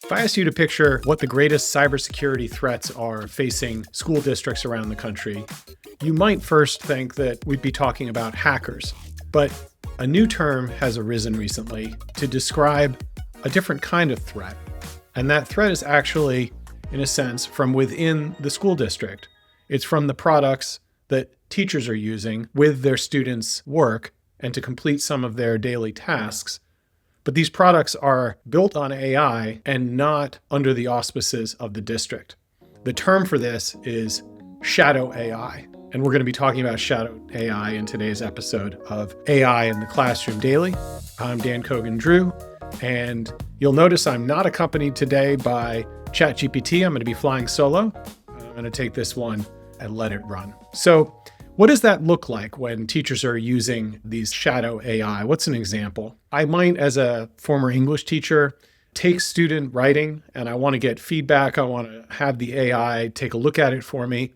If I asked you to picture what the greatest cybersecurity threats are facing school districts around the country, you might first think that we'd be talking about hackers. But a new term has arisen recently to describe a different kind of threat. And that threat is actually, in a sense, from within the school district. It's from the products that teachers are using with their students' work and to complete some of their daily tasks. But these products are built on AI and not under the auspices of the district. The term for this is shadow AI. And we're going to be talking about shadow AI in today's episode of AI in the Classroom Daily. I'm Dan Cogan-Drew, and you'll notice I'm not accompanied today by ChatGPT. I'm going to be flying solo. I'm going to take this one and let it run. So what does that look like when teachers are using these shadow AI? What's an example? I might, as a former English teacher, take student writing and I want to get feedback. I want to have the AI take a look at it for me.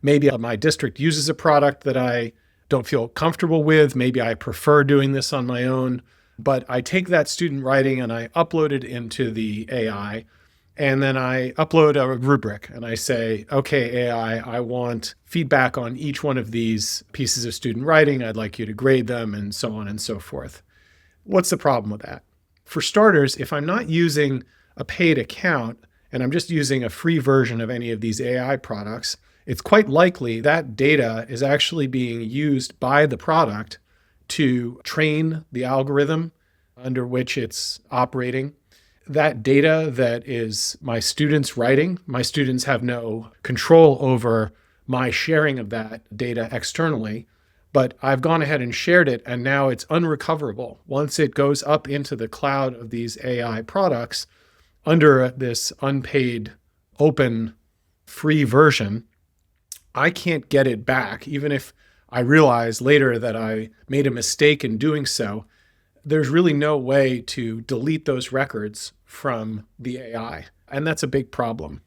Maybe my district uses a product that I don't feel comfortable with. Maybe I prefer doing this on my own. But I take that student writing and I upload it into the AI. And then I upload a rubric and I say, okay, AI, I want feedback on each one of these pieces of student writing. I'd like you to grade them and so on and so forth. What's the problem with that? For starters, if I'm not using a paid account and I'm just using a free version of any of these AI products, it's quite likely that data is actually being used by the product to train the algorithm under which it's operating. That data that is my students' writing, my students have no control over my sharing of that data externally, but I've gone ahead and shared it, and now it's unrecoverable. Once it goes up into the cloud of these AI products under this unpaid, open, free version, I can't get it back. Even if I realize later that I made a mistake in doing so, there's really no way to delete those records from the AI. And that's a big problem.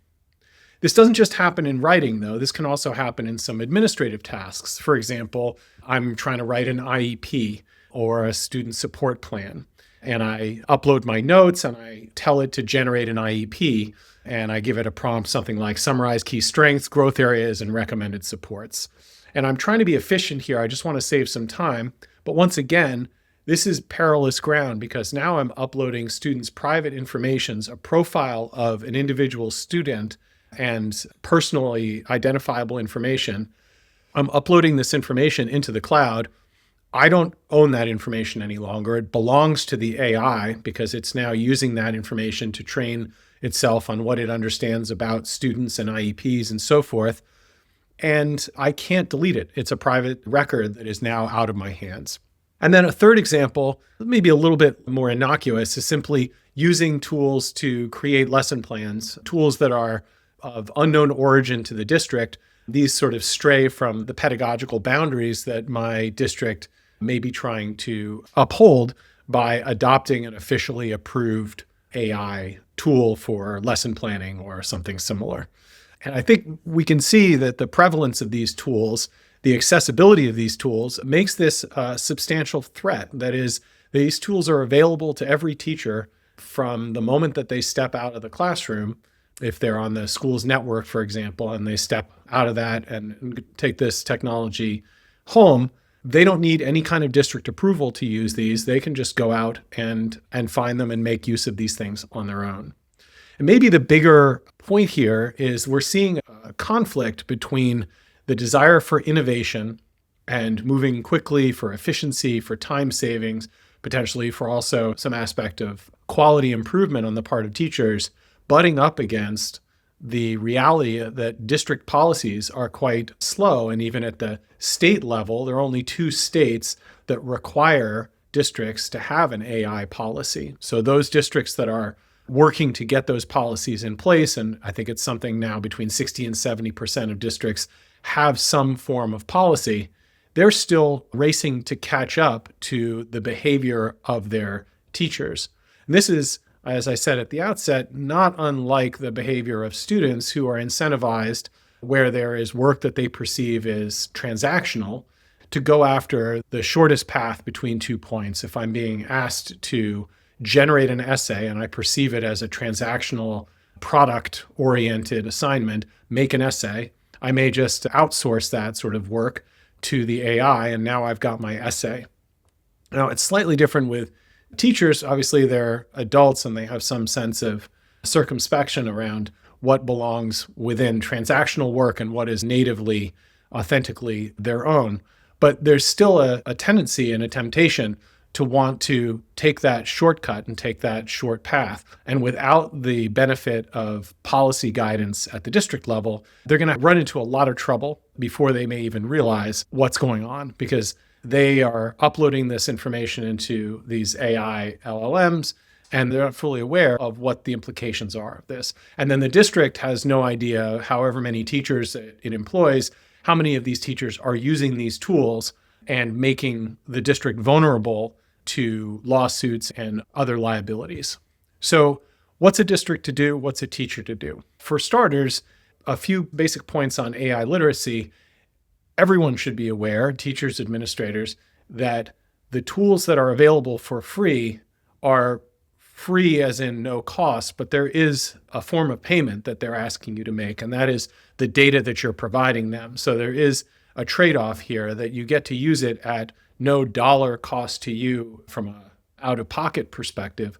This doesn't just happen in writing, though. This can also happen in some administrative tasks. For example, I'm trying to write an IEP or a student support plan. And I upload my notes and I tell it to generate an IEP. And I give it a prompt, something like summarize key strengths, growth areas, and recommended supports. And I'm trying to be efficient here. I just want to save some time. But once again, this is perilous ground because now I'm uploading students' private information, a profile of an individual student and personally identifiable information. I'm uploading this information into the cloud. I don't own that information any longer. It belongs to the AI because it's now using that information to train itself on what it understands about students and IEPs and so forth. And I can't delete it. It's a private record that is now out of my hands. And then a third example, maybe a little bit more innocuous, is simply using tools to create lesson plans, tools that are of unknown origin to the district. These sort of stray from the pedagogical boundaries that my district may be trying to uphold by adopting an officially approved AI tool for lesson planning or something similar. And I think we can see that the prevalence of these tools, the accessibility of these tools, makes this a substantial threat. That is, these tools are available to every teacher from the moment that they step out of the classroom. If they're on the school's network, for example, and they step out of that and take this technology home, they don't need any kind of district approval to use these. They can just go out and find them and make use of these things on their own. And maybe the bigger point here is we're seeing a conflict between the desire for innovation and moving quickly for efficiency, for time savings, potentially for also some aspect of quality improvement on the part of teachers, butting up against the reality that district policies are quite slow. And even at the state level, there are only 2 states that require districts to have an AI policy. So those districts that are working to get those policies in place, and I think it's something now between 60 and 70% of districts have some form of policy, they're still racing to catch up to the behavior of their teachers. And this is, as I said at the outset, not unlike the behavior of students who are incentivized where there is work that they perceive as transactional to go after the shortest path between 2 points. If I'm being asked to generate an essay and I perceive it as a transactional product-oriented assignment, make an essay, I may just outsource that sort of work to the AI, and now I've got my essay. Now, it's slightly different with teachers. Obviously, they're adults and they have some sense of circumspection around what belongs within transactional work and what is natively, authentically their own. But there's still a tendency and a temptation to want to take that shortcut and take that short path. And without the benefit of policy guidance at the district level, they're going to run into a lot of trouble before they may even realize what's going on, because they are uploading this information into these AI LLMs, and they're not fully aware of what the implications are of this. And then the district has no idea, however many teachers it employs, how many of these teachers are using these tools and making the district vulnerable to lawsuits and other liabilities. So what's a district to do? What's a teacher to do? For starters, a few basic points on AI literacy. Everyone should be aware, teachers, administrators, that the tools that are available for free are free as in no cost, but there is a form of payment that they're asking you to make, and that is the data that you're providing them. So there is a trade-off here that you get to use it at no dollar cost to you from an out-of-pocket perspective,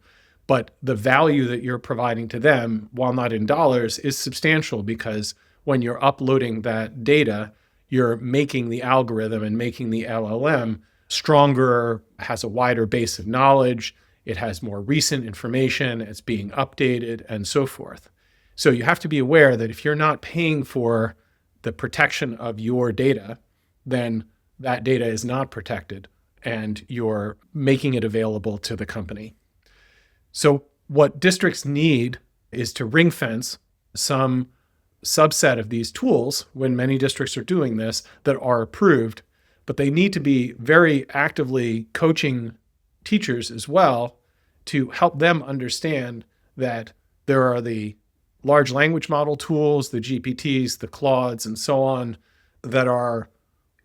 but the value that you're providing to them, while not in dollars, is substantial, because when you're uploading that data, you're making the algorithm and making the LLM stronger, has a wider base of knowledge, it has more recent information, it's being updated, and so forth. So you have to be aware that if you're not paying for the protection of your data, then that data is not protected and you're making it available to the company. So what districts need is to ring fence some subset of these tools, when many districts are doing this, that are approved, but they need to be very actively coaching teachers as well to help them understand that there are the large language model tools, the GPTs, the Claudes, and so on, that are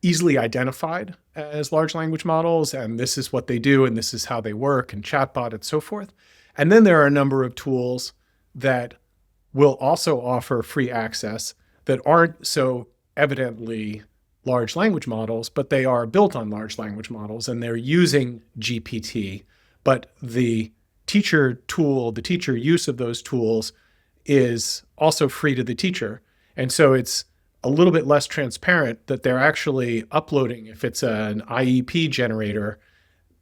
easily identified as large language models, and this is what they do, and this is how they work, and chatbot, and so forth. And then there are a number of tools that will also offer free access that aren't so evidently large language models, but they are built on large language models, and they're using GPT. But the teacher tool, the teacher use of those tools is also free to the teacher. And so it's a little bit less transparent that they're actually uploading. If it's an IEP generator,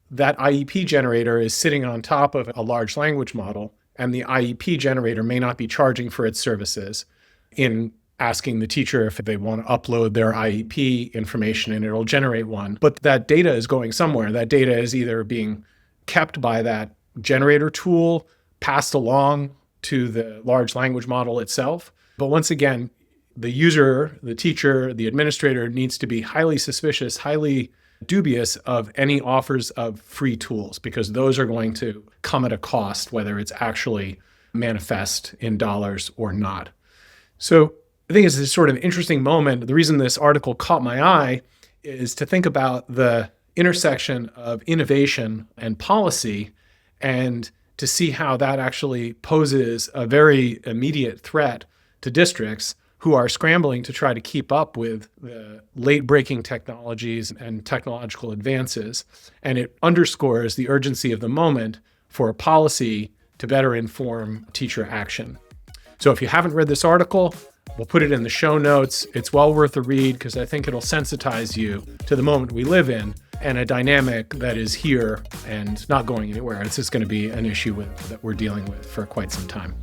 that IEP generator is sitting on top of a large language model, and the IEP generator may not be charging for its services in asking the teacher if they want to upload their IEP information, and it'll generate one. But that data is going somewhere. That data is either being kept by that generator tool, passed along to the large language model itself. But once again, the user, the teacher, the administrator needs to be highly suspicious, highly dubious of any offers of free tools, because those are going to come at a cost, whether it's actually manifest in dollars or not. So I think it's this sort of interesting moment. The reason this article caught my eye is to think about the intersection of innovation and policy, and to see how that actually poses a very immediate threat to districts who are scrambling to try to keep up with the late-breaking technologies and technological advances. And it underscores the urgency of the moment for a policy to better inform teacher action. So if you haven't read this article, we'll put it in the show notes. It's well worth a read, because I think it'll sensitize you to the moment we live in and a dynamic that is here and not going anywhere. It's just going to be an issue that we're dealing with for quite some time.